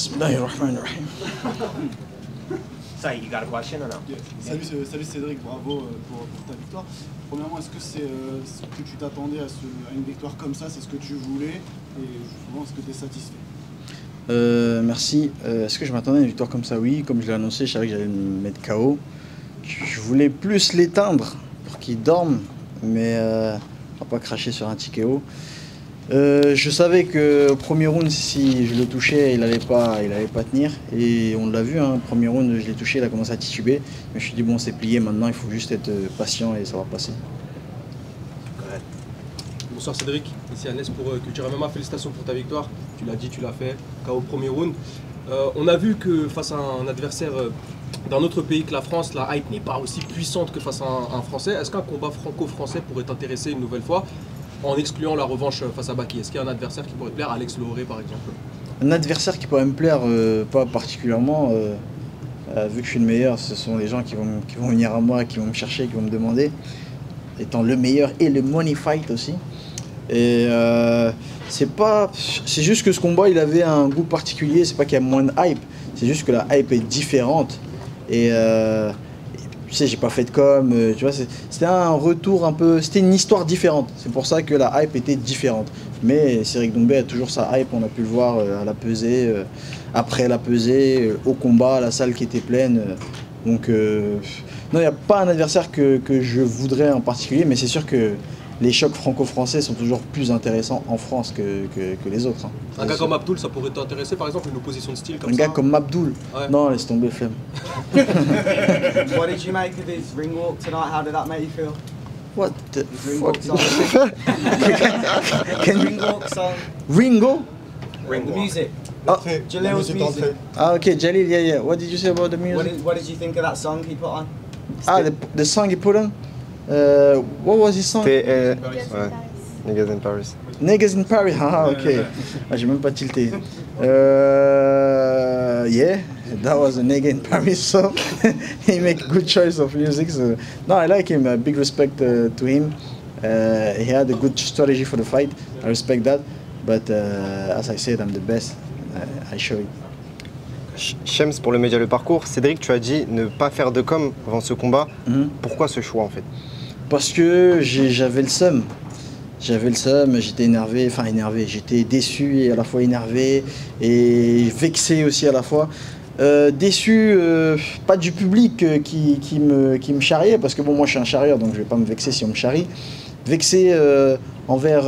Bismillahirrahmanirrahim. Ça, you got a question or no? Yeah. Salut Cédric, bravo pour ta victoire. Premièrement, est-ce que c'est ce que tu t'attendais à une victoire comme ça, c'est ce que tu voulais et justement, est-ce que tu es satisfait? Merci. Est-ce que je m'attendais à une victoire comme ça? Oui, comme je l'ai annoncé, je savais que j'allais me mettre KO. Je voulais plus l'éteindre pour qu'il dorme, mais on va pas cracher sur un TKO. Je savais qu'au premier round, si je le touchais, il allait pas tenir. Et on l'a vu, hein, premier round, je l'ai touché, il a commencé à tituber. Mais je me suis dit, bon, c'est plié maintenant, il faut juste être patient et ça va passer. Bonsoir Cédric, ici Agnès pour Culture MMA, félicitations pour ta victoire. Tu l'as dit, tu l'as fait, KO au premier round. On a vu que face à un adversaire d'un autre pays que la France, la hype n'est pas aussi puissante que face à un Français. Est-ce qu'un combat franco-français pourrait t'intéresser une nouvelle fois, en excluant la revanche face à Baki? Est-ce qu'il y a un adversaire qui pourrait te plaire, Alex Loré par exemple? Un adversaire qui pourrait me plaire, pas particulièrement, vu que je suis le meilleur, ce sont les gens qui vont venir à moi, qui vont me chercher, qui vont me demander, étant le meilleur et le money fight aussi. Et c'est juste que ce combat il avait un goût particulier, c'est pas qu'il y a moins de hype, c'est juste que la hype est différente. Et tu sais, j'ai pas fait de com, tu vois, c'était un retour un peu, c'était une histoire différente. C'est pour ça que la hype était différente. Mais Cédric Doumbé a toujours sa hype, on a pu le voir à la pesée, après la pesée, au combat, la salle qui était pleine. Donc non, il n'y a pas un adversaire que je voudrais en particulier, mais c'est sûr que les chocs franco-français sont toujours plus intéressants en France que les autres. Hein. Un gars comme Abdul, ça pourrait t'intéresser par exemple, une opposition de style comme ça? Un gars comme Abdul? Ouais. Non, laisse tomber, flemme. What did you make of his ring walk tonight? How did that make you feel? What the Ring fuck? walk song. Ring walk song. Ringo? The music. Oh. Jalil's music. Ah, okay, Jalil, yeah. What did you say about the music? What did you think of that song he put on? Ah, the song he put on? What was his song? C'était Niggas in Paris. Niggas in Paris, ah, ok. Ah, j'ai même pas tilté. Yeah, that was a nigga in Paris song. He make good choice of music. So. No, I like him. Big respect to him. He had a good strategy for the fight. I respect that. But as I said, I'm the best. I show it. Shems pour le média Le Parcours. Cédric, tu as dit ne pas faire de com avant ce combat. Pourquoi ce choix en fait? Parce que j'avais le seum. J'avais le seum, j'étais énervé, j'étais déçu et à la fois énervé et vexé aussi à la fois. Déçu, pas du public qui me charriait, parce que bon, moi je suis un charrieur donc je vais pas me vexer si on me charrie. Vexé envers,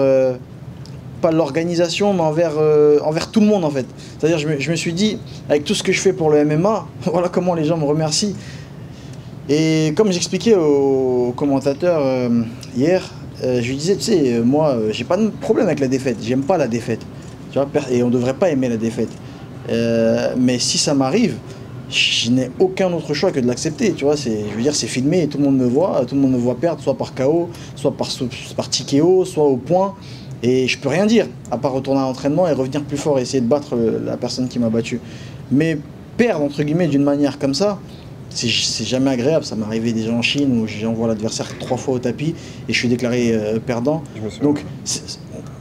pas l'organisation, mais envers tout le monde en fait. C'est-à-dire je me suis dit, avec tout ce que je fais pour le MMA, voilà comment les gens me remercient. Et comme j'expliquais au commentateur hier, je lui disais, tu sais, moi, j'ai pas de problème avec la défaite, j'aime pas la défaite, tu vois, et on devrait pas aimer la défaite. Mais si ça m'arrive, je n'ai aucun autre choix que de l'accepter, tu vois, je veux dire, c'est filmé et tout le monde me voit perdre, soit par KO, soit par TKO, soit au point, et je peux rien dire, à part retourner à l'entraînement et revenir plus fort et essayer de battre la personne qui m'a battu. Mais perdre, entre guillemets, d'une manière comme ça, c'est jamais agréable. Ça m'est arrivé déjà en Chine où j'envoie l'adversaire 3 fois au tapis et je suis déclaré perdant. Donc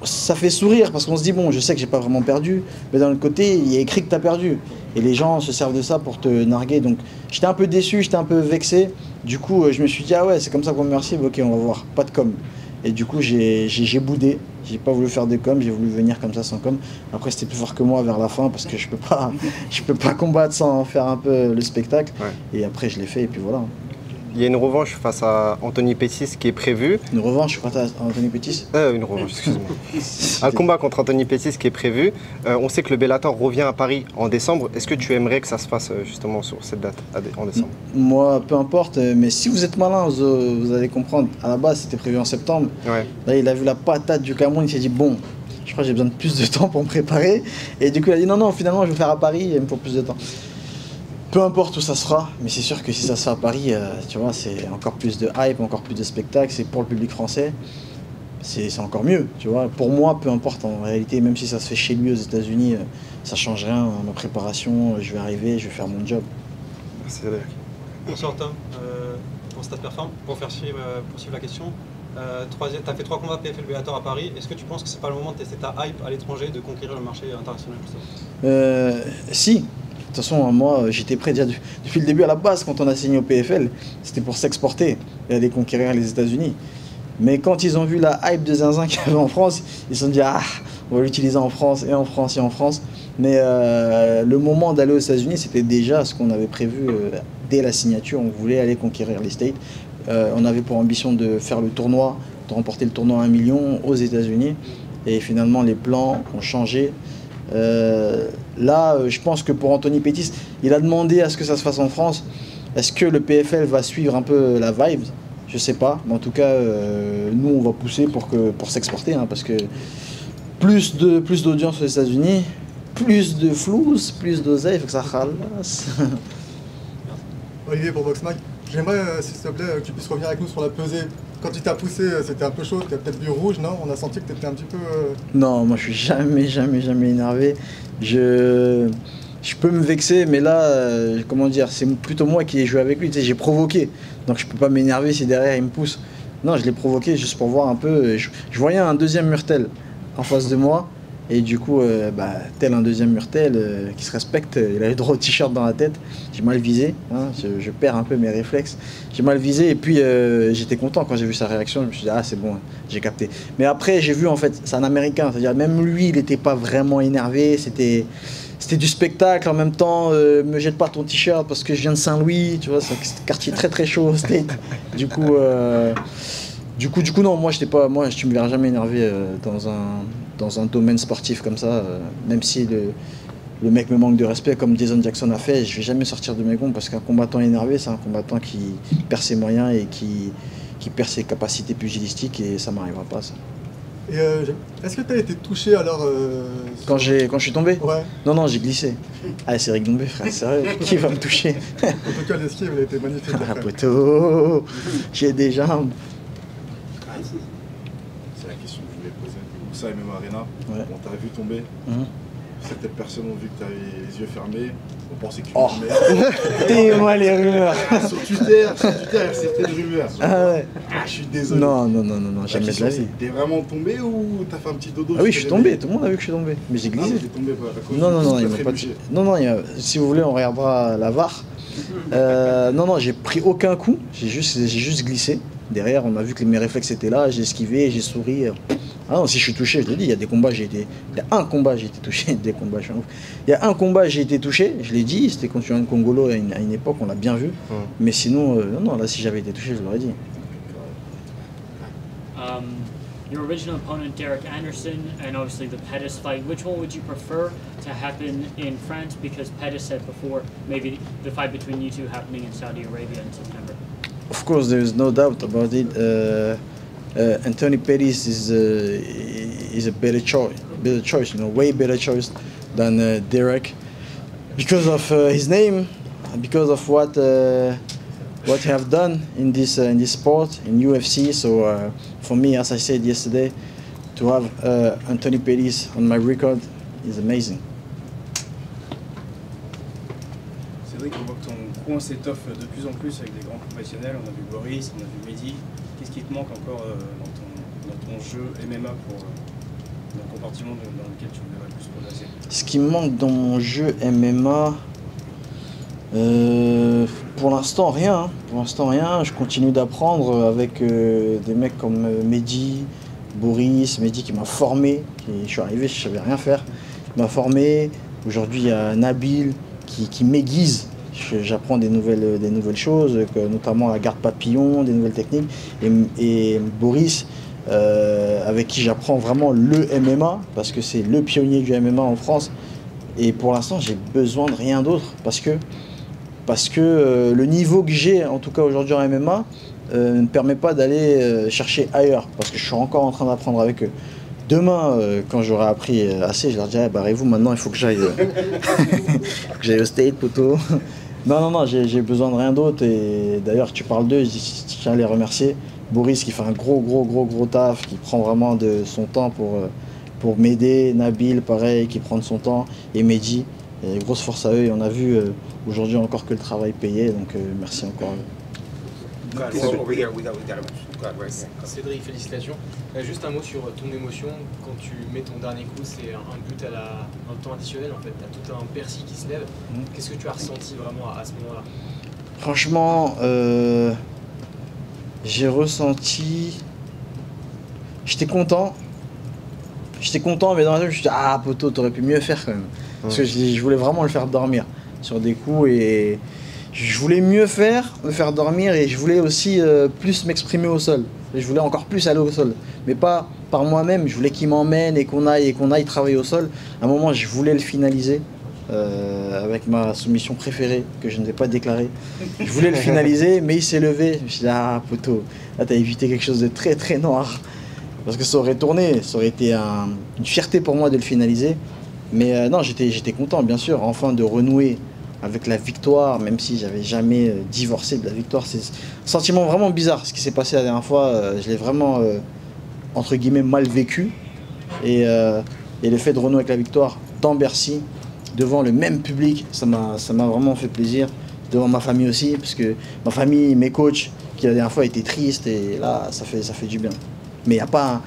ça fait sourire parce qu'on se dit bon, je sais que j'ai pas vraiment perdu, mais d'un autre côté il y a écrit que tu as perdu et les gens se servent de ça pour te narguer. Donc j'étais un peu déçu, j'étais un peu vexé. Du coup je me suis dit ah ouais, c'est comme ça qu'on me remercie, ok, on va voir, pas de com. Et du coup j'ai boudé, j'ai pas voulu faire de com, j'ai voulu venir comme ça sans com. Après c'était plus fort que moi vers la fin parce que je peux pas combattre sans faire un peu le spectacle. Ouais. Et après je l'ai fait et puis voilà. Il y a une revanche face à Anthony Pettis qui est prévue. Une revanche face à Anthony Pettis? Une revanche, excuse-moi. Un combat contre Anthony Pettis qui est prévu. On sait que le Bellator revient à Paris en décembre. Est-ce que tu aimerais que ça se fasse justement sur cette date, en décembre? Moi, peu importe, mais si vous êtes malin, vous allez comprendre. À la base, c'était prévu en septembre. Ouais. Là, il a vu la patate du Cameroun, il s'est dit bon, je crois que j'ai besoin de plus de temps pour me préparer. Et du coup, il a dit non, finalement, je vais faire à Paris, il me faut plus de temps. Peu importe où ça se fera, mais c'est sûr que si ça se fait à Paris, tu vois, c'est encore plus de hype, encore plus de spectacles, c'est pour le public français, c'est encore mieux, tu vois. Pour moi, peu importe, en réalité, même si ça se fait chez lui aux États-Unis, ça change rien à ma préparation, je vais arriver, je vais faire mon job. Merci Cédric. Bonsoir Tom, pour Stade Perform, pour poursuivre la question. Tu as fait 3 combats PFL Bellator à Paris. Est-ce que tu penses que c'est pas le moment de tester ta hype à l'étranger, de conquérir le marché international justement? Si. De toute façon, moi, j'étais prêt déjà depuis le début à la base, quand on a signé au PFL, c'était pour s'exporter et aller conquérir les États-Unis. Mais quand ils ont vu la hype de Zinzin qu'il y avait en France, ils se sont dit, ah, on va l'utiliser en France, et en France, et en France. Mais le moment d'aller aux États-Unis, c'était déjà ce qu'on avait prévu dès la signature. On voulait aller conquérir les States. On avait pour ambition de faire le tournoi, de remporter le tournoi à 1 million aux États-Unis. Et finalement, les plans ont changé. Là, je pense que pour Anthony Pettis, il a demandé à ce que ça se fasse en France. Est-ce que le PFL va suivre un peu la vibe? Je sais pas, mais en tout cas, nous on va pousser pour s'exporter, hein, parce que plus d'audience aux États-Unis, plus de flous, plus d'oseille, il faut que ça ralasse. Olivier pour Boxmag, j'aimerais, s'il te plaît, que tu puisses revenir avec nous sur la pesée. Quand tu t'as poussé, c'était un peu chaud, tu as peut-être vu rouge, non? On a senti que tu étais un petit peu... Non, moi je suis jamais énervé. Je peux me vexer, mais là, comment dire, c'est plutôt moi qui ai joué avec lui. Tu sais, j'ai provoqué, donc je peux pas m'énerver si derrière il me pousse. Non, je l'ai provoqué juste pour voir un peu. Je voyais un deuxième Murtel en face de moi, et du coup, tel un deuxième Murtel qui se respecte, il a le droit au t-shirt dans la tête. J'ai mal visé, hein, je perds un peu mes réflexes. J'ai mal visé, et puis j'étais content quand j'ai vu sa réaction. Je me suis dit, ah, c'est bon, j'ai capté. Mais après, j'ai vu, en fait, c'est un Américain, c'est-à-dire même lui, il n'était pas vraiment énervé. C'était du spectacle en même temps, me jette pas ton t-shirt parce que je viens de Saint-Louis, tu vois, c'est un quartier très chaud au State. Du coup, non, moi tu me verras jamais énervé dans un domaine sportif comme ça, même si le mec me manque de respect comme Jason Jackson a fait, je vais jamais sortir de mes gonds parce qu'un combattant énervé, c'est un combattant qui perd ses moyens et qui perd ses capacités pugilistiques et ça m'arrivera pas ça. Et est-ce que tu as été touché alors Quand je suis tombé? Ouais. Non, j'ai glissé. Ah, c'est Eric Dombé, frère, sérieux, qui va me toucher? En tout cas, l'esquive, elle a été magnifique. Ah, poteau, j'ai des jambes. C'est la question que je voulais poser. Ça, MMA Arena, Ouais. on t'a vu tomber. Certaines personnes ont vu que tu avais les yeux fermés. On pensait que tu Oh. tombais. Dis-moi les rumeurs. Sur Twitter, il y a certaines rumeurs. Ah ouais. Ah, je suis désolé. Non, jamais de la vie. T'es vraiment tombé ou t'as fait un petit dodo? Ah oui, je suis tombé, tout le monde a vu que je suis tombé. Mais j'ai Ah, glissé. mais t'es tombé à cause Non, du il m'a pas touché. Non, si vous voulez, on regardera la VAR. Non, j'ai pris aucun coup, j'ai juste glissé. Derrière, on a vu que mes réflexes étaient là, j'ai esquivé, j'ai souri. Ah non, si je suis touché, je te dis, il y a des combats, il y a un combat, j'ai été touché, des combats, je suis un ouf. Il y a un combat, j'ai été touché, je l'ai dit, c'était contre Yohan Congolo à une époque, on l'a bien vu. Mais sinon, non, là, si j'avais été touché, je l'aurais dit. Your original opponent, Derek Anderson, and obviously the Pettis fight, which one would you prefer to happen in France? Because Pettis said before, maybe the fight between you two happening in Saudi Arabia in September. Of course, there is no doubt about it. Anthony Pettis is a better choice, way better choice than Derek, because of his name, because of what he have done in this sport in UFC. So for me, as I said yesterday, to have Anthony Pettis on my record is amazing. Cédric, on voit que ton coin s'étoffe de plus en plus avec des grands professionnels. On a vu Boris, on a vu Mehdi. Qu'est-ce qui te manque encore dans ton jeu MMA pour le compartiment dans lequel tu voudrais plus progresser? Ce qui me manque dans mon jeu MMA, pour l'instant rien. Hein. Pour l'instant rien. Je continue d'apprendre avec des mecs comme Mehdi, Boris, Mehdi qui m'a formé. Je suis arrivé, je savais rien faire. Il m'a formé. Aujourd'hui, il y a Nabil qui m'aiguise. J'apprends des nouvelles choses, notamment la garde papillon, des nouvelles techniques. Et Boris, avec qui j'apprends vraiment le MMA, parce que c'est le pionnier du MMA en France. Et pour l'instant, j'ai besoin de rien d'autre, parce que le niveau que j'ai, en tout cas aujourd'hui en MMA, ne me permet pas d'aller chercher ailleurs, parce que je suis encore en train d'apprendre avec eux. Demain, quand j'aurai appris assez, je leur dirai, barrez-vous, maintenant il faut que j'aille au State, poteau. Non, j'ai besoin de rien d'autre. Et d'ailleurs, tu parles d'eux, je tiens à les remercier. Boris qui fait un gros taf, qui prend vraiment de son temps pour m'aider. Nabil, pareil, qui prend de son temps. Et Mehdi, grosse force à eux. Et on a vu aujourd'hui encore que le travail payait. Donc merci encore. Over here, we got a match. Cédric, félicitations. Juste un mot sur ton émotion. Quand tu mets ton dernier coup, c'est un but dans le temps additionnel en fait. Tu as tout un Percy qui se lève. Qu'est-ce que tu as ressenti vraiment à ce moment-là? Franchement, j'ai ressenti... J'étais content, mais dans la tête, je me suis dit, ah poto, t'aurais pu mieux faire quand même. Parce que je voulais vraiment le faire dormir sur des coups et je voulais mieux faire, le faire dormir et je voulais aussi plus m'exprimer au sol. Et je voulais encore plus aller au sol, mais pas par moi-même, je voulais qu'il m'emmène et qu'on aille travailler au sol. À un moment, je voulais le finaliser avec ma soumission préférée que je ne vais pas déclarer. Je voulais le finaliser, mais il s'est levé. Je me suis dit, ah poto, là t'as évité quelque chose de très très noir. Parce que ça aurait tourné, ça aurait été une fierté pour moi de le finaliser. Mais non, j'étais content, bien sûr, enfin de renouer avec la victoire, même si j'avais jamais divorcé de la victoire. C'est un sentiment vraiment bizarre. Ce qui s'est passé la dernière fois, je l'ai vraiment, entre guillemets, mal vécu. Et le fait de renouer avec la victoire dans Bercy, devant le même public, ça m'a vraiment fait plaisir. Devant ma famille aussi, parce que ma famille, mes coachs, qui la dernière fois étaient tristes, et là, ça fait du bien. Mais il n'y a pas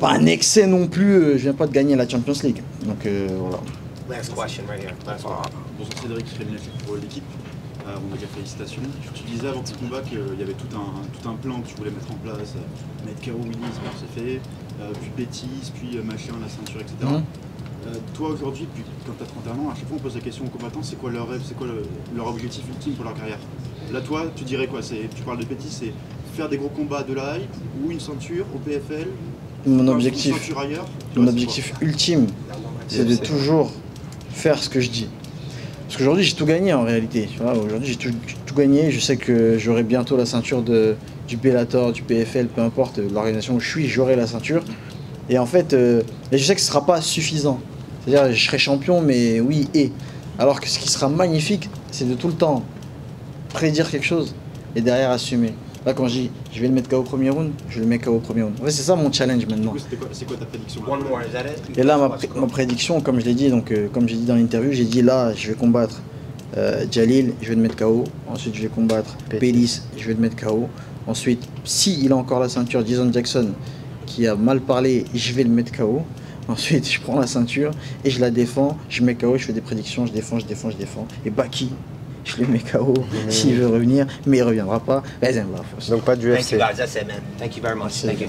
un excès non plus, je viens pas de gagner la Champions League. Donc voilà. Last question right here. Last one. Bonjour Cédric, Rémi pour l'équipe. On va dire félicitations. Tu disais avant ce combat qu'il y avait tout un plan que tu voulais mettre en place, mettre KO Willis, c'est fait, puis Pétis, puis machin, la ceinture, etc. Toi aujourd'hui, quand tu as 31 ans, à chaque fois on pose la question aux combattants, c'est quoi leur rêve, c'est quoi leur objectif ultime pour leur carrière? Là toi, tu dirais quoi? Tu parles de Pétis, c'est faire des gros combats de la hype ou une ceinture au PFL? Mon objectif ultime, c'est de toujours faire ce que je dis. Parce qu'aujourd'hui, j'ai tout gagné en réalité. Aujourd'hui, j'ai tout gagné. Je sais que j'aurai bientôt la ceinture du Bellator, du PFL, peu importe l'organisation où je suis, j'aurai la ceinture. Et en fait, je sais que ce ne sera pas suffisant. C'est-à-dire, je serai champion, mais oui, et. Alors que ce qui sera magnifique, c'est de tout le temps prédire quelque chose et derrière assumer. Là, quand je dis je vais le mettre KO au premier round, je le mets KO au premier round. En fait, c'est ça mon challenge maintenant. C'est quoi ta prédiction là? One more, is that it? Et là, ma prédiction, comme je l'ai dit, comme j'ai dit dans l'interview, j'ai dit là, je vais combattre Jalil, je vais le mettre KO. Ensuite, je vais combattre Pélis, je vais le mettre KO. Ensuite, s'il a encore la ceinture, Jason Jackson, qui a mal parlé, je vais le mettre KO. Ensuite, je prends la ceinture et je la défends. Je mets KO, je fais des prédictions, je défends. Et Baki, je le mets KO s'il veut revenir, mais il ne reviendra pas. Donc pas du UFC. Thank you guys, that's it man. Thank you very much. Thank you.